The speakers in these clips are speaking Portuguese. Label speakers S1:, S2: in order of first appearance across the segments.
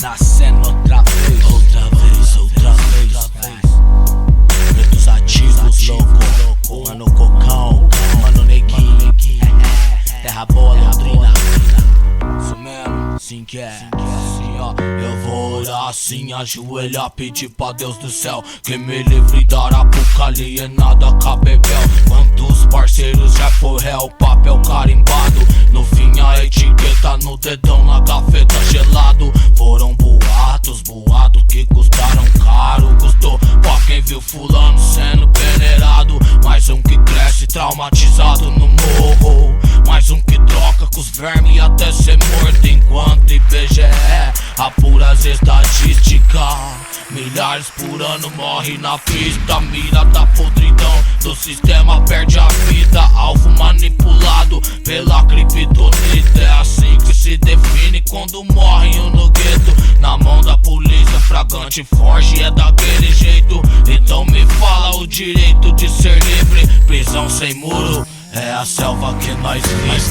S1: nascendo outra vez. Outra vez. Pretos ativos, louco. Mano Cocão, mano Neguinho. Terra boa, Londrina. Isso mesmo, assim que é. Assim, ó. Eu vou orar assim, ajoelhar, pedir pra Deus do céu que me livre da arapuca alienada cabebel. Quantos parceiros já foi réu, papel carimbado. No fim a etiqueta no dedão, na gaveta gelado. Foram boatos que custaram caro. Custou pra quem viu fulano sendo peneirado. Mais um que cresce traumatizado no morro. Mais um que troca com os vermes até ser morto. Enquanto IBGE apura as estatísticas, milhares por ano morrem na pista. Mira da podridão do sistema perde a vida. Alvo manipulado pela criptonita. É assim que se define quando morrem no gueto. Na mão da polícia fragante forte é daquele jeito. Então me fala o direito de ser livre. Prisão sem muro é a selva que nós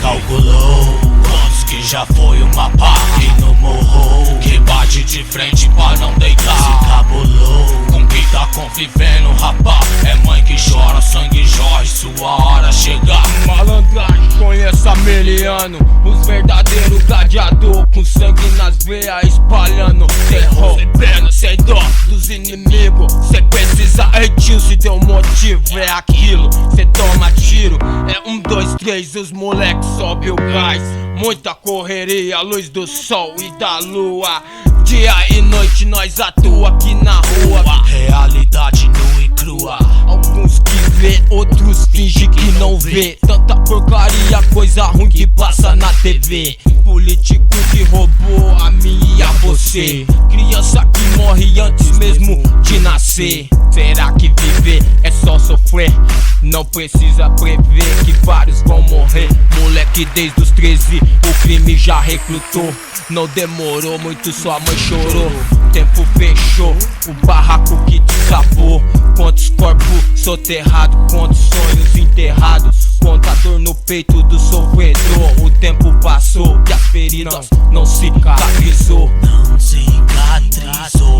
S1: calculou. Quantos que já foi uma pá que no morro, que bate de frente pra não deitar, se cabulou. Com quem tá convivendo, rapá, é mãe que chora, sangue jorre, sua hora chegar.
S2: Malandragem, conheço há meliano. Os verdadeiros gladiador, com sangue nas veias espalhando terror. Sem pena, sem dó dos inimigos. Cê precisa tio, se deu motivo, é aquilo. Cê toma tiro, é 1, 2, 3, os moleques sobe o gás. Muita correria, luz do sol e da lua. Dia e noite nós atua aqui na rua.
S1: Realidade nua e crua.
S2: Alguns que vê, outros fingem que não vê. Tanta porcaria, coisa ruim que passa na TV. Político que roubou a mim e a você. Criança que morre antes mesmo de nascer. Será que viver é só sofrer? Não precisa prever que vários vão morrer. Moleque desde os 13 o crime já recrutou. Não demorou muito, sua mãe chorou. Tempo fechou, o barraco que desabou. Quantos corpos soterrados, quantos sonhos enterrados. Quanta dor no peito do sofredor. O tempo passou e as feridas não cicatrizou.
S1: Não cicatrizou.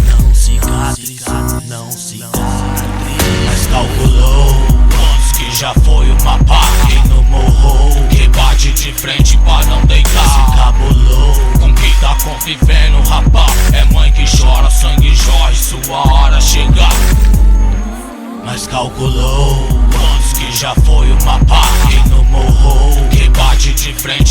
S1: Não cicatrizou. Mas calculou quantos que já foi uma pá que no morro, que bate de frente pra não deitar, se cabulou. Com quem tá convivendo, rapá, é mãe que chora, sangue jorre, sua hora chegar. Mas calculou quantos que já foi uma pá que no morro, que bate de frente